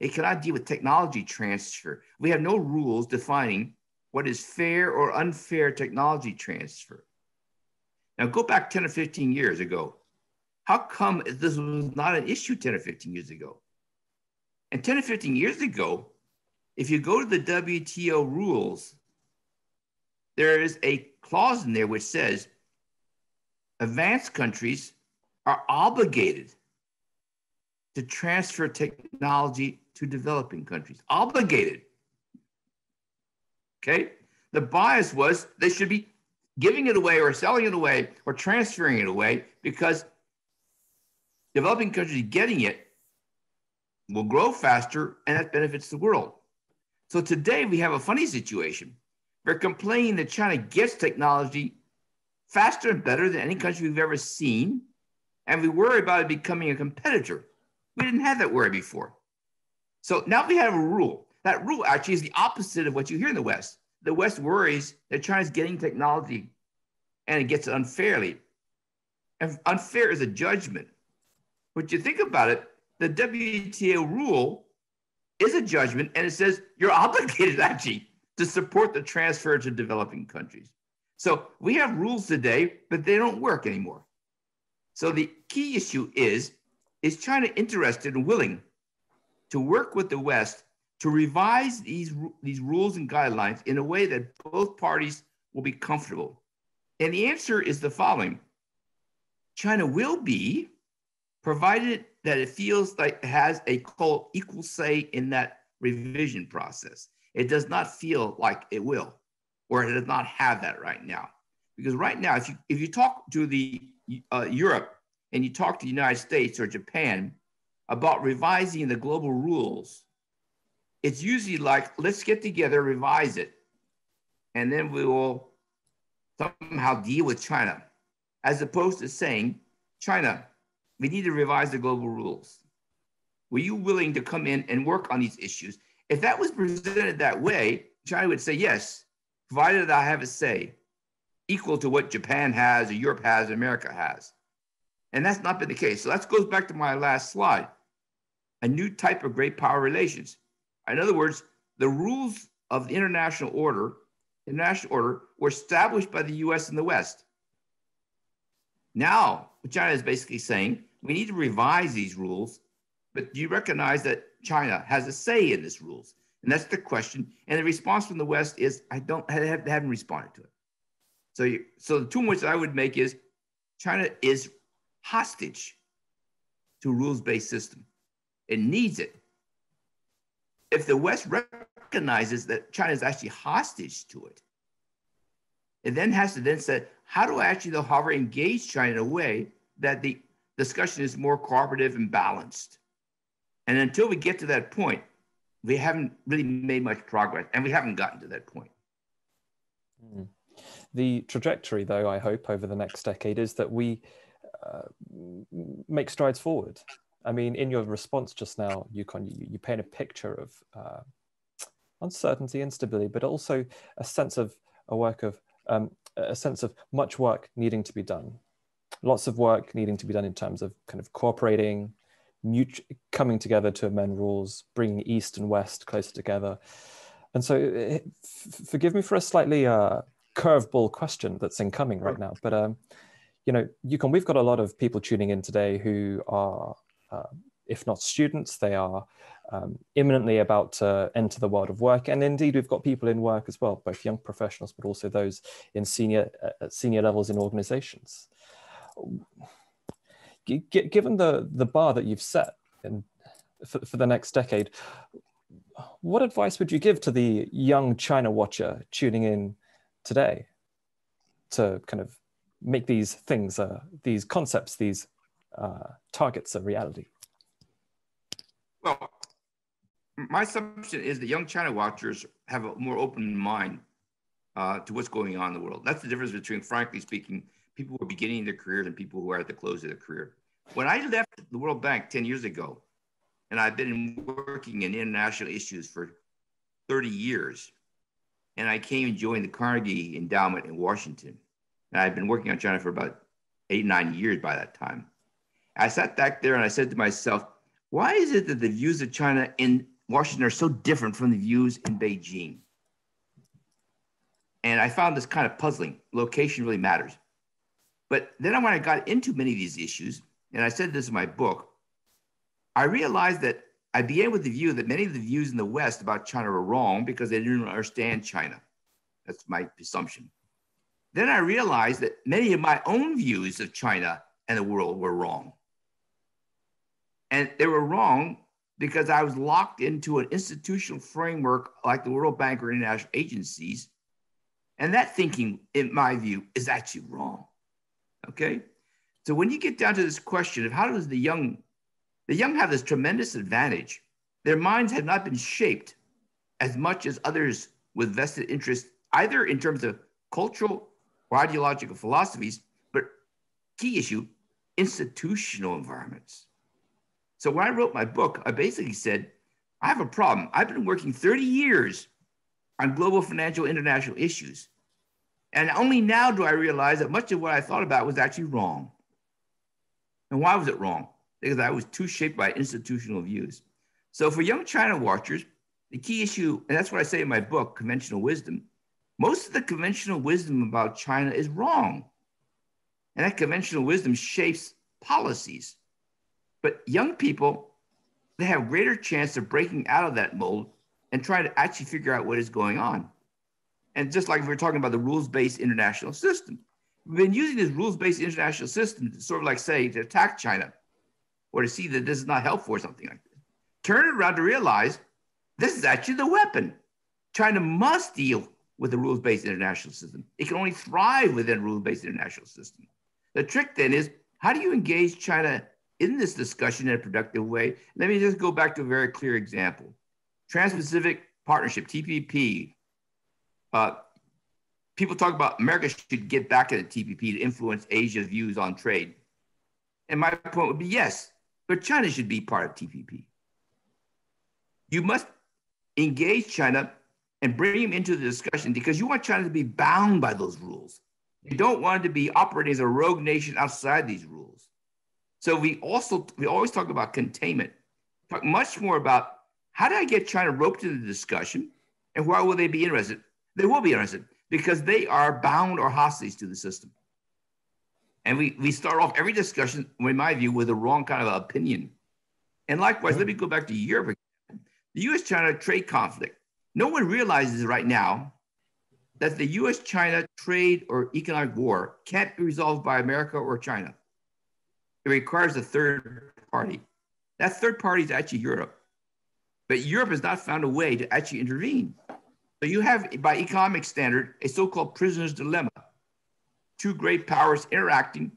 It cannot deal with technology transfer. We have no rules defining what is fair or unfair technology transfer. Now go back 10 or 15 years ago. How come this was not an issue 10 or 15 years ago? And 10 or 15 years ago, if you go to the WTO rules, there is a clause in there which says advanced countries are obligated to transfer technology to developing countries. Obligated. Okay? The bias was they should be giving it away or selling it away or transferring it away because developing countries getting it will grow faster and that benefits the world. So today we have a funny situation. We're complaining that China gets technology faster and better than any country we've ever seen, and we worry about it becoming a competitor. We didn't have that worry before. So now we have a rule. That rule actually is the opposite of what you hear in the West. The West worries that China's getting technology and it gets it unfairly. And unfair is a judgment. But you think about it, the WTO rule is a judgment, and it says you're obligated actually to support the transfer to developing countries. So we have rules today, but they don't work anymore. So the key issue is China interested and willing to work with the West to revise these rules and guidelines in a way that both parties will be comfortable? And the answer is the following. China will be, provided that it feels like it has a equal say in that revision process. It does not feel like it will, or it does not have that right now. Because right now, if you talk to the Europe and you talk to the United States or Japan about revising the global rules, it's usually like, let's get together, revise it, and then we will somehow deal with China, as opposed to saying, China, we need to revise the global rules. Were you willing to come in and work on these issues? If that was presented that way, China would say, yes, provided I have a say equal to what Japan has or Europe has or America has. And that's not been the case. So that goes back to my last slide, a new type of great power relations. In other words, the rules of the international order were established by the US and the West. Now, China is basically saying, we need to revise these rules, but do you recognize that China has a say in these rules? And that's the question. And the response from the West is, I haven't responded to it. So the two points I would make is, China is hostage to a rules-based system. It needs it. If the West recognizes that China is actually hostage to it, it then has to then say, how do I actually, however, engage China in a way that the discussion is more cooperative and balanced? And until we get to that point, we haven't really made much progress, and we haven't gotten to that point. The trajectory, though, I hope, over the next decade is that we make strides forward. I mean, in your response just now, Yukon, you paint a picture of uncertainty, instability, but also a sense of a sense of much work needing to be done. Lots of work needing to be done in terms of kind of cooperating, coming together to amend rules, bringing East and West closer together. And so forgive me for a slightly curveball question that's incoming right now, but you know, Yukon, we've got a lot of people tuning in today who are, if not students, they are imminently about to enter the world of work. And indeed, we've got people in work as well, both young professionals, but also those in senior levels in organizations. Given the bar that you've set for the next decade, what advice would you give to the young China watcher tuning in today to kind of make these things, these concepts, these targets a reality? Well, my assumption is that young China watchers have a more open mind to what's going on in the world. That's the difference between, frankly speaking, people who are beginning their careers and people who are at the close of their career. When I left the World Bank 10 years ago, and I've been working in international issues for 30 years, and I came and joined the Carnegie Endowment in Washington, and I've been working on China for about 8, 9 years by that time. I sat back there and I said to myself, why is it that the views of China in Washington are so different from the views in Beijing? And I found this kind of puzzling. Location really matters. But then when I got into many of these issues, and I said this in my book, I realized that I began with the view that many of the views in the West about China were wrong because they didn't understand China. That's my assumption. Then I realized that many of my own views of China and the world were wrong. And they were wrong because I was locked into an institutional framework like the World Bank or international agencies. And that thinking, in my view, is actually wrong. Okay? So when you get down to this question of how does the young have this tremendous advantage, their minds have not been shaped as much as others with vested interest, either in terms of cultural or ideological philosophies, but key issue, institutional environments. So when I wrote my book, I basically said, I have a problem. I've been working 30 years on global financial international issues. And only now do I realize that much of what I thought about was actually wrong. And why was it wrong? Because I was too shaped by institutional views. So for young China watchers, the key issue, and that's what I say in my book, Conventional Wisdom, most of the conventional wisdom about China is wrong. And that conventional wisdom shapes policies. But young people, they have greater chance of breaking out of that mold and trying to actually figure out what is going on. And just like we were talking about the rules-based international system, we've been using this rules-based international system to sort of like say, to attack China or to see that this is not helpful or something like this. Turn it around to realize this is actually the weapon. China must deal with the rules-based international system. It can only thrive within a rules-based international system. The trick then is, how do you engage China in this discussion in a productive way? Let me just go back to a very clear example. Trans-Pacific Partnership, TPP. People talk about America should get back into TPP to influence Asia's views on trade. And my point would be yes, but China should be part of TPP. You must engage China and bring them into the discussion because you want China to be bound by those rules. You don't want it to be operating as a rogue nation outside these rules. So we always talk about containment, talk much more about how do I get China roped into the discussion and why will they be interested? They will be interested because they are bound or hostage to the system. And we start off every discussion, in my view, with the wrong kind of opinion. And likewise, let me go back to Europe. The US-China trade conflict. No one realizes right now that the US-China trade or economic war can't be resolved by America or China. It requires a third party. That third party is actually Europe. But Europe has not found a way to actually intervene. So you have, by economic standard, a so-called prisoner's dilemma. Two great powers interacting,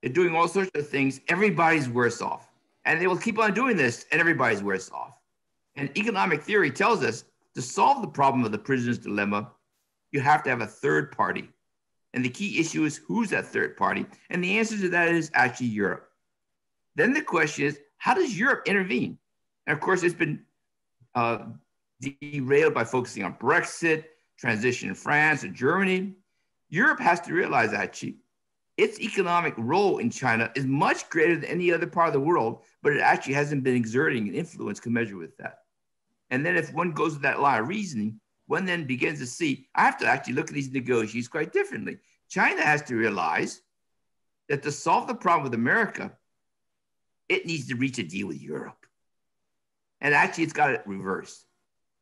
they're doing all sorts of things. Everybody's worse off. And they will keep on doing this, and everybody's worse off. And economic theory tells us to solve the problem of the prisoner's dilemma, you have to have a third party. And the key issue is who's that third party? And the answer to that is actually Europe. Then the question is, how does Europe intervene? And of course, it's been derailed by focusing on Brexit, transition in France and Germany. Europe has to realize actually its economic role in China is much greater than any other part of the world, but it actually hasn't been exerting an influence commensurate with that. And then if one goes with that line of reasoning, one then begins to see, I have to actually look at these negotiations quite differently. China has to realize that to solve the problem with America, it needs to reach a deal with Europe. And actually, it's got it reversed.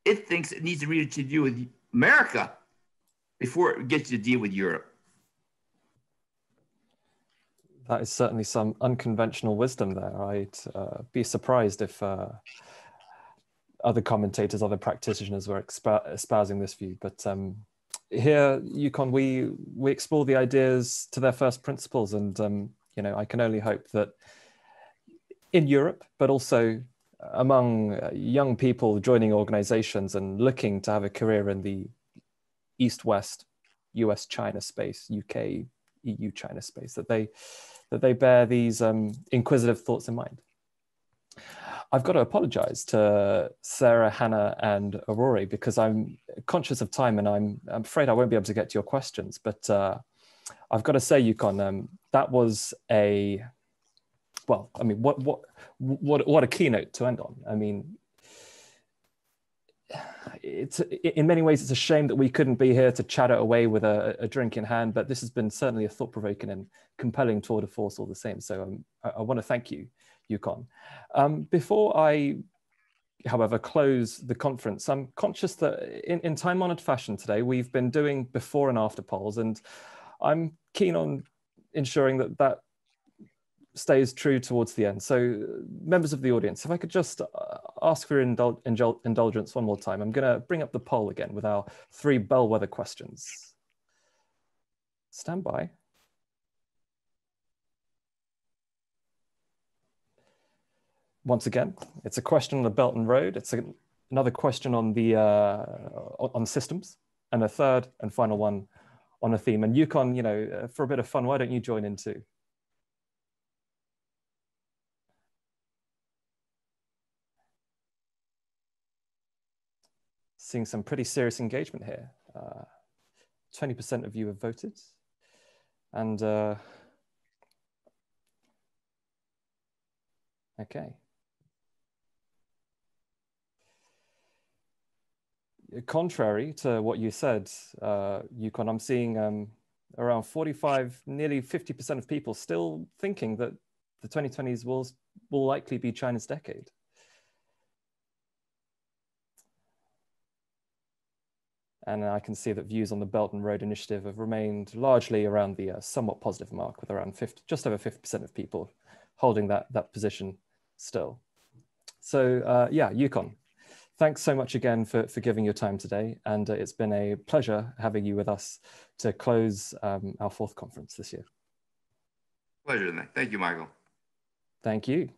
It thinks it needs to reach a deal with America before it gets to deal with Europe. That is certainly some unconventional wisdom there. I'd be surprised if other commentators, other practitioners were espousing this view. But here, Yukon, we explore the ideas to their first principles. And, you know, I can only hope that in Europe, but also among young people joining organizations and looking to have a career in the East-West, US-China space, UK, EU-China space, that they bear these inquisitive thoughts in mind. I've got to apologize to Sarah, Hannah, and Aurori because I'm conscious of time and I'm afraid I won't be able to get to your questions. But I've got to say, Yukon, that was a, well, I mean, what a keynote to end on. I mean, it's in many ways, it's a shame that we couldn't be here to chat it away with a drink in hand, but this has been certainly a thought-provoking and compelling tour de force all the same. So I want to thank you, Yukon. Before I, however, close the conference, I'm conscious that in time-honored fashion today, we've been doing before and after polls, and I'm keen on ensuring that stays true towards the end. So members of the audience, if I could just ask for your indulgence one more time. I'm going to bring up the poll again with our 3 bellwether questions. Stand by. Once again, it's a question on the Belt and Road. It's another question on the on systems, and a third and final one on a theme. And Yukon, you know, for a bit of fun, why don't you join in too? Seeing some pretty serious engagement here. 20% of you have voted, and okay. Contrary to what you said, Yukon, I'm seeing around 45, nearly 50% of people still thinking that the 2020s will likely be China's decade. And I can see that views on the Belt and Road Initiative have remained largely around the somewhat positive mark, with around just over 50% of people holding that position still. So yeah, Yukon, thanks so much again for giving your time today. And it's been a pleasure having you with us to close our 4th conference this year. Pleasure. Thank you, Michael. Thank you.